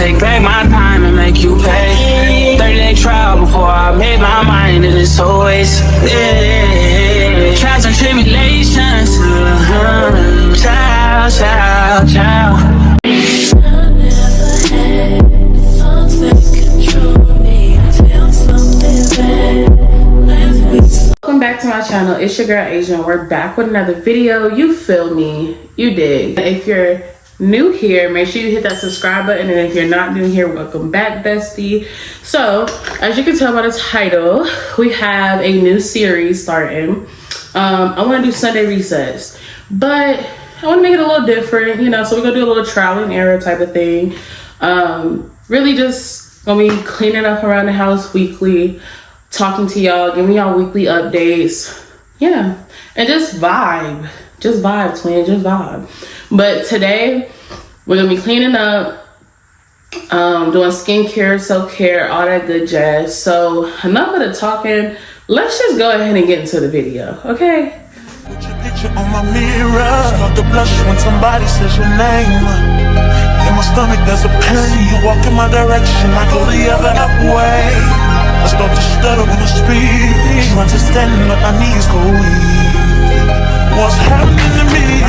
take back my time and make you pay. 30-day trial before I made my mind, and it's always trials and tribulations. Ciao, ciao, ciao. Welcome back to my channel. It's your girl Asian. We're back with another video. You feel me? You dig. If you're new here, make sure you hit that subscribe button, and if you're not new here, welcome back, bestie. So as you can tell by the title, we have a new series starting. I want to do Sunday recess, but I want to make it a little different, you know, so we're gonna do a little trial and error type of thing. Really just gonna be cleaning up around the house weekly, talking to y'all, giving y'all weekly updates, yeah, and just vibe, twin, just vibe. But today we're gonna be cleaning up, doing skincare, self-care, all that good jazz. So enough of the talking, let's just go ahead and get into the video, okay? Put your picture on my mirror. Start to blush when somebody says your name. In my stomach there's a pain. You walk in my direction, I go the other way. I start to stutter when I speak. Trying to stand but my knees go weak. What's happening to me?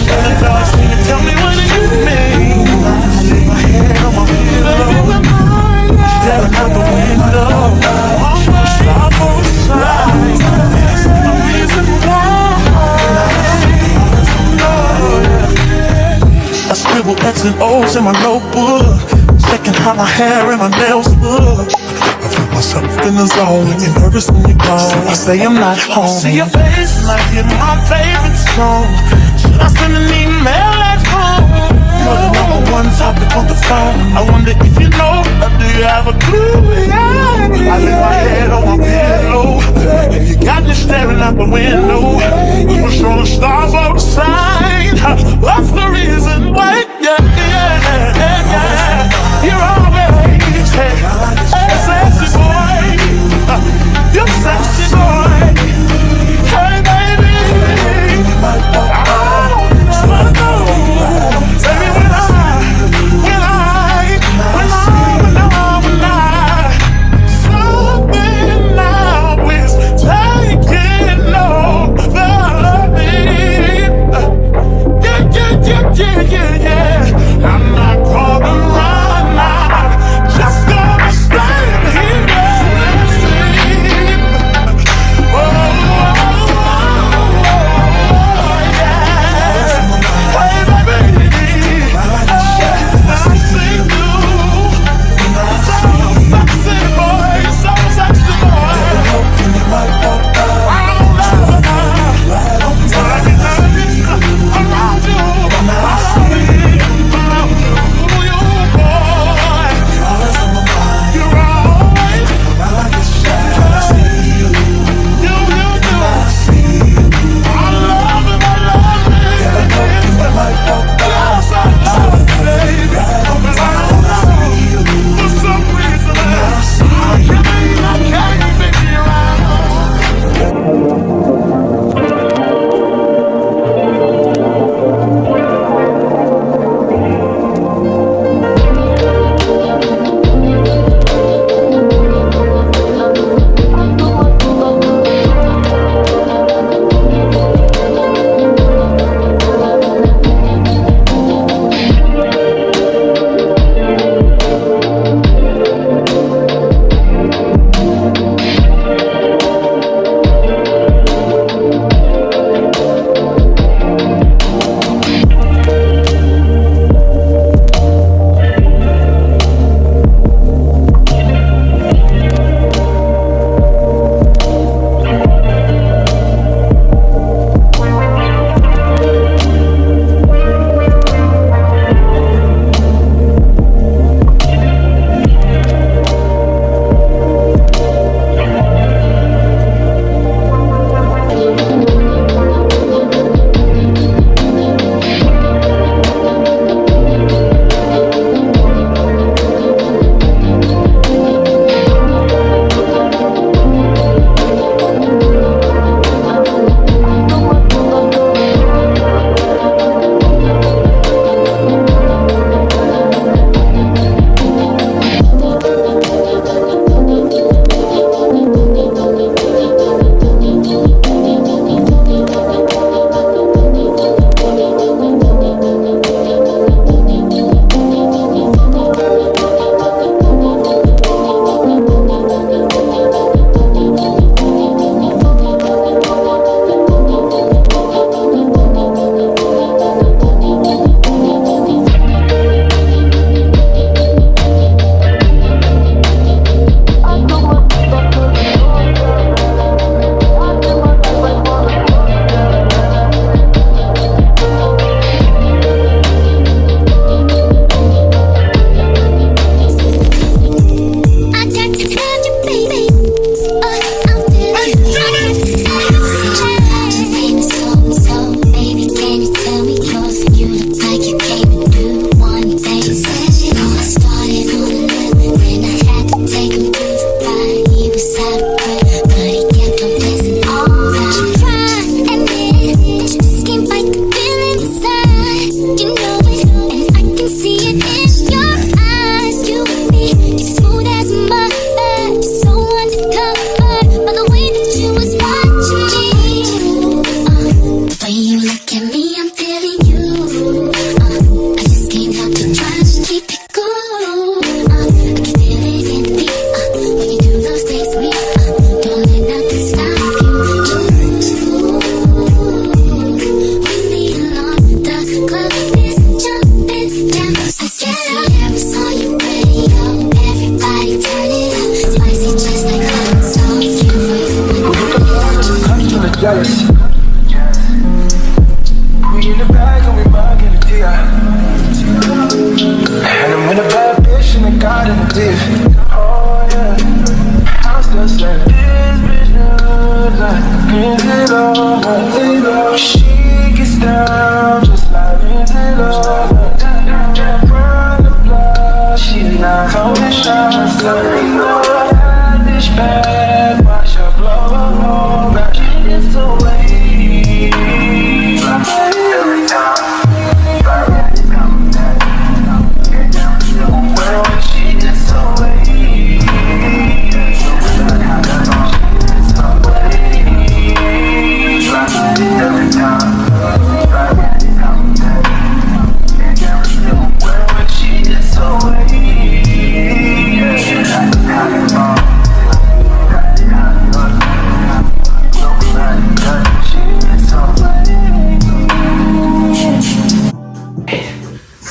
In the dark, can you tell me what you mean? I lay my head on my pillow, staring out the window. I'm gonna stop on the side. That's the reason why. I scribble X and O's in my notebook, checking how my hair and my nails look. I feel myself in the zone, get nervous when you gone. I say I'm not home. See your face and I hear my favorite song. Should I send an email at home? You're the number one topic on the phone. I wonder if you know, or do you have a clue? I lay my head on my pillow, and you got me staring out the window. We're showing stars outside. What's the reason why? Yeah. You're always sexy boy. You're sexy boy. Hey baby, I don't know.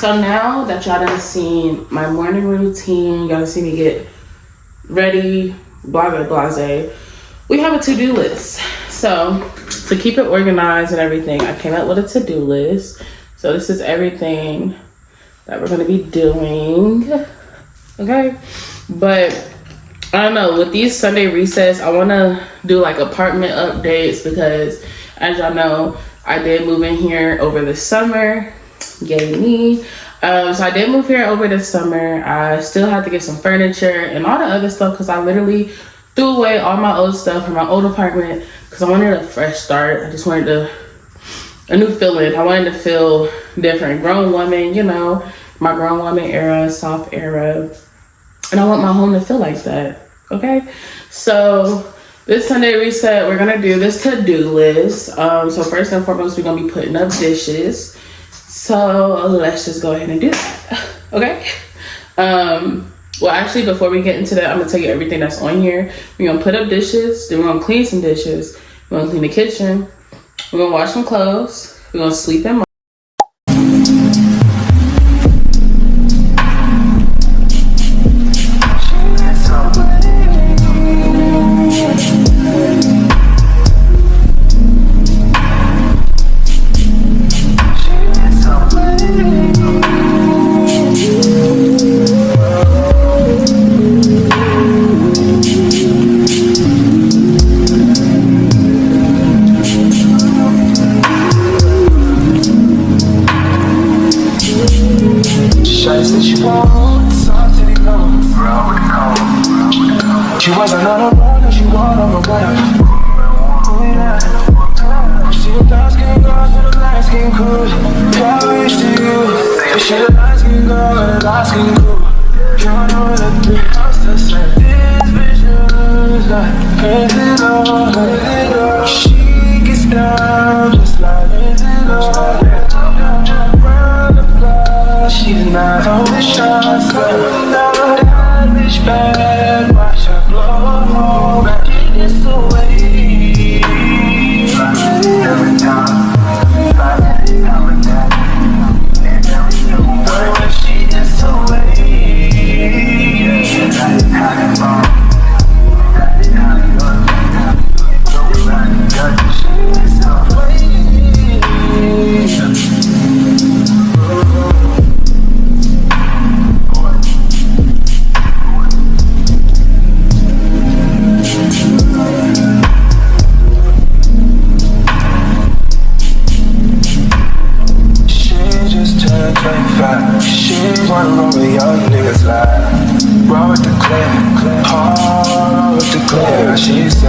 So now that y'all done seen my morning routine, y'all done see me get ready, blah, blase, we have a to-do list. So to keep it organized and everything, I came up with a to-do list. So this is everything that we're gonna be doing, okay? But I don't know, with these Sunday recess, I wanna do like apartment updates because as y'all know, I did move in here over the summer. Yay me. So I did move here over the summer. I still had to get some furniture and all the other stuff because I literally threw away all my old stuff from my old apartment because I wanted a fresh start. I just wanted a new feeling. I wanted to feel different. Grown woman, you know, my grown woman era, soft era. And I want my home to feel like that, okay? So this Sunday reset, we're gonna do this to-do list. So first and foremost, we're gonna be putting up dishes. So let's just go ahead and do that, okay? Well, actually, before we get into that, I'm gonna tell you everything that's on here. We're gonna put up dishes, then we're gonna clean some dishes. We're gonna clean the kitchen. We're gonna wash some clothes. We're gonna sweep them up. She wasn't on a run, and she wanted on a run. She the dark skin girl to the light skin crew. Yeah, to you. She the light skin girl and the light skin crew. You know what I do. I'm still saying these visions like crazy love. She gets down just like crazy love. Round the block, she's not holding shots. That bitch bad. Every time, she gets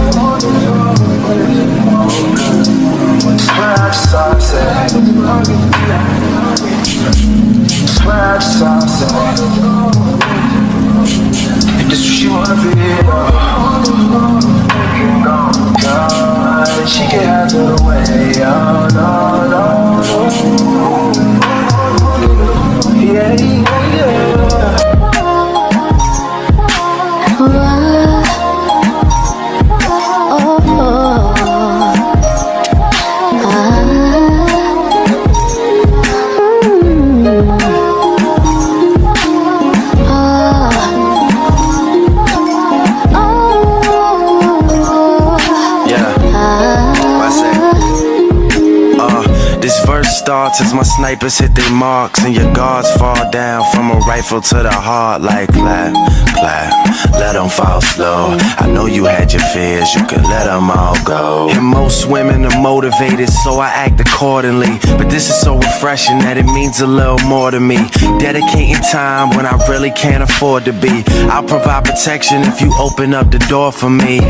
starts as my snipers hit their marks and your guards fall down from a rifle to the heart like clap, clap, let them fall slow. I know you had your fears, you can let them all go. And most women are motivated, so I act accordingly. But this is so refreshing that it means a little more to me. Dedicating time when I really can't afford to be. I'll provide protection if you open up the door for me.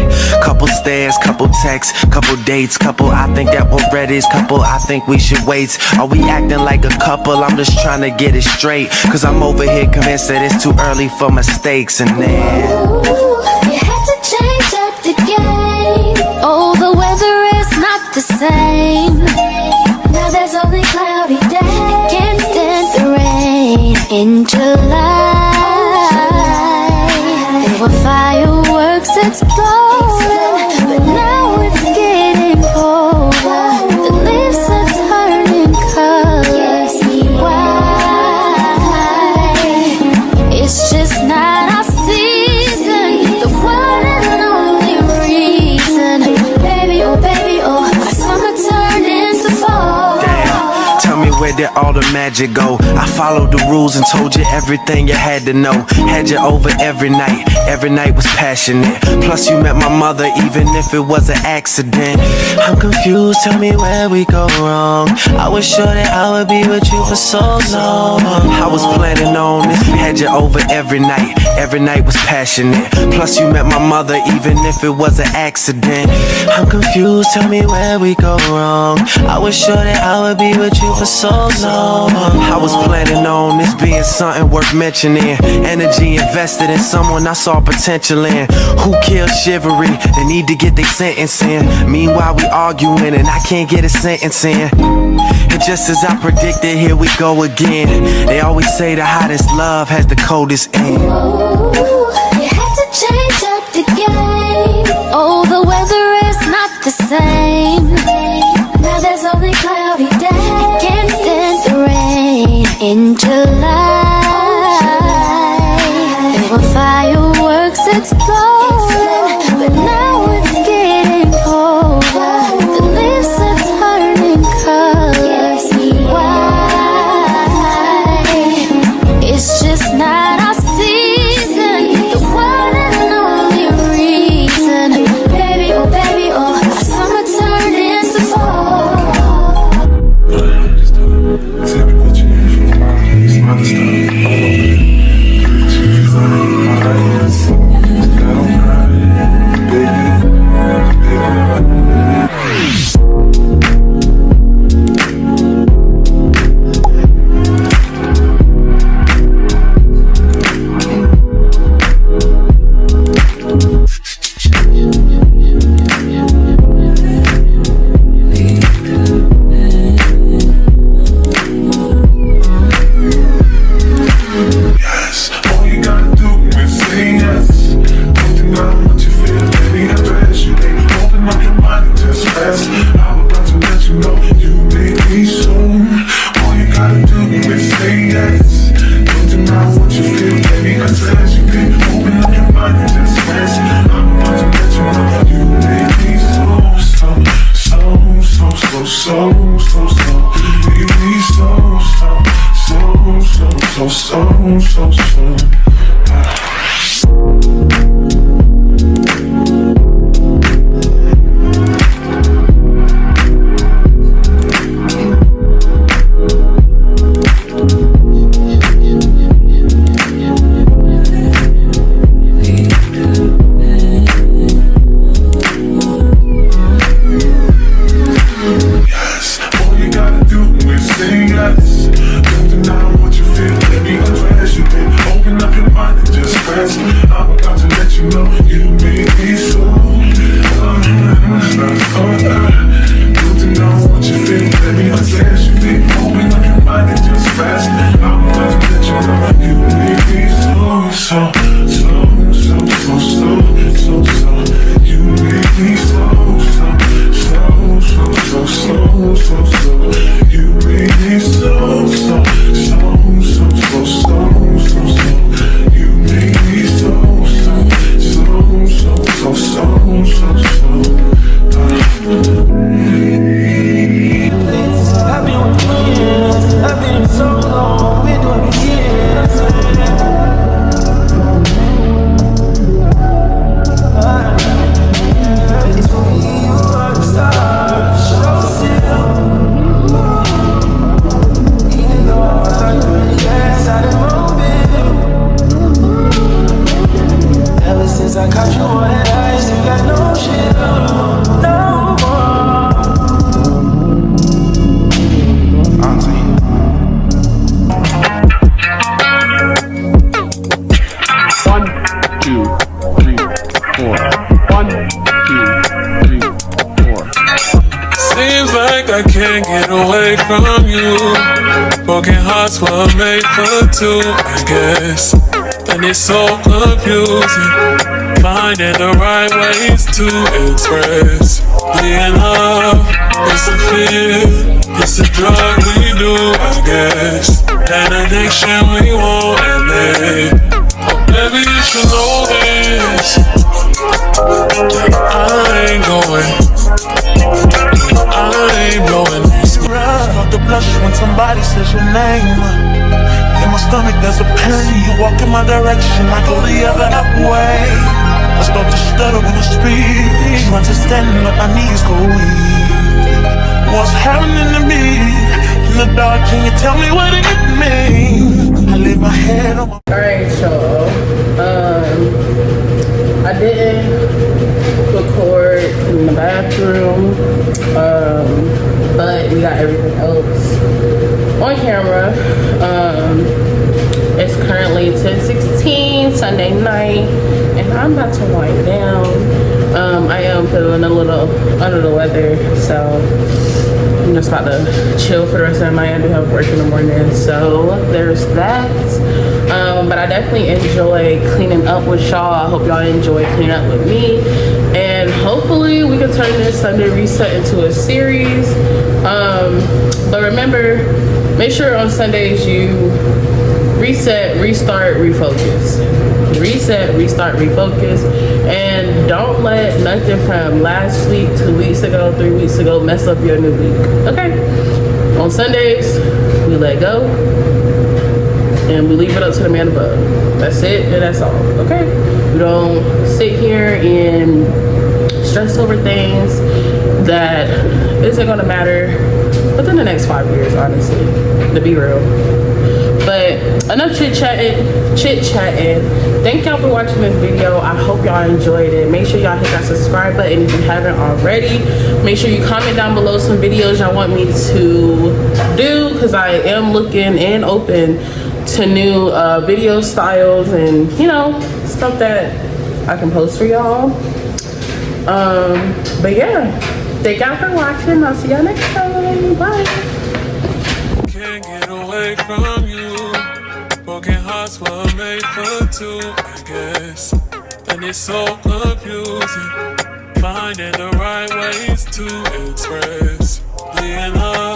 Couple stares, couple texts, couple dates, couple I think that we're ready, couple I think we should wait. Are we acting like a couple? I'm just trying to get it straight, cause I'm over here convinced that it's too early for mistakes. And then you had to change up the game. Oh, the weather is not the same. Now there's only cloudy days. Can't stand the rain in July. There were fireworks exploding, but now it's getting colder. The leaves are turning colors. Why? where did all the magic go? I followed the rules and told you everything you had to know. Had you over every night was passionate. Plus you met my mother even if it was an accident. I'm confused, tell me where we go wrong. I was sure that I would be with you for so long. I was planning on this, had you over every night was passionate. Plus you met my mother even if it was an accident. I'm confused, tell me where we go wrong. I was sure that I would be with you for so long. I was planning on this being something worth mentioning. Energy invested in someone I saw potential in. Who killed chivalry? They need to get their sentence in. Meanwhile we arguing and I can't get a sentence in. And just as I predicted, here we go again. They always say the hottest love has the coldest end. Ooh, you had to change up the game. Oh, the weather is not the same. Now there's only cloudy days. Can't stand the rain in July. There were fireworks exploding, but now it's getting colder. The leaves are turning colors. Why? It's just not our season. The one and only reason. Baby, oh, our summer turned into fall. I can't get away from you. Broken hearts were made for two, I guess. And it's so confusing, finding the right ways to express. Being love, it's a fear, it's a drug we do, I guess. An addiction we won't admit. Oh baby, you should know this. I ain't going, I ain't blowing this. Fuck the blush when somebody says your name. In my stomach there's a pain. You walk in my direction, I go the other way. I start to stutter when I speak. You understand but my knees go weak. What's happening to me? In the dark, can you tell me what it means? I lay my head on my... Alright, y'all. I didn't record in the bathroom, but we got everything else on camera. It's currently 10:16 Sunday night, and I'm about to wind down. I am feeling a little under the weather, so I'm just about to chill for the rest of the night. I do have work in the morning, so there's that. But I definitely enjoy cleaning up with y'all. I hope y'all enjoy cleaning up with me, and hopefully we can turn this Sunday reset into a series. But remember, make sure on Sundays you reset, restart, refocus. Reset, restart, refocus, and don't let nothing from last week, 2 weeks ago, 3 weeks ago mess up your new week. Okay? On Sundays, we let go and we leave it up to the man above. That's it and that's all. Okay? We don't sit here and stress over things that isn't gonna matter within the next 5 years, honestly, to be real. But enough chit-chatting. Thank y'all for watching this video. I hope y'all enjoyed it. Make sure y'all hit that subscribe button if you haven't already. Make sure you comment down below some videos y'all want me to do, because I am looking and open to new video styles and, you know, stuff that I can post for y'all. But yeah, thank y'all for watching. I'll see y'all next time. Bye. Can't get away from you. Broken hearts were made for two, I guess. And it's so confusing, finding the right ways to express being love.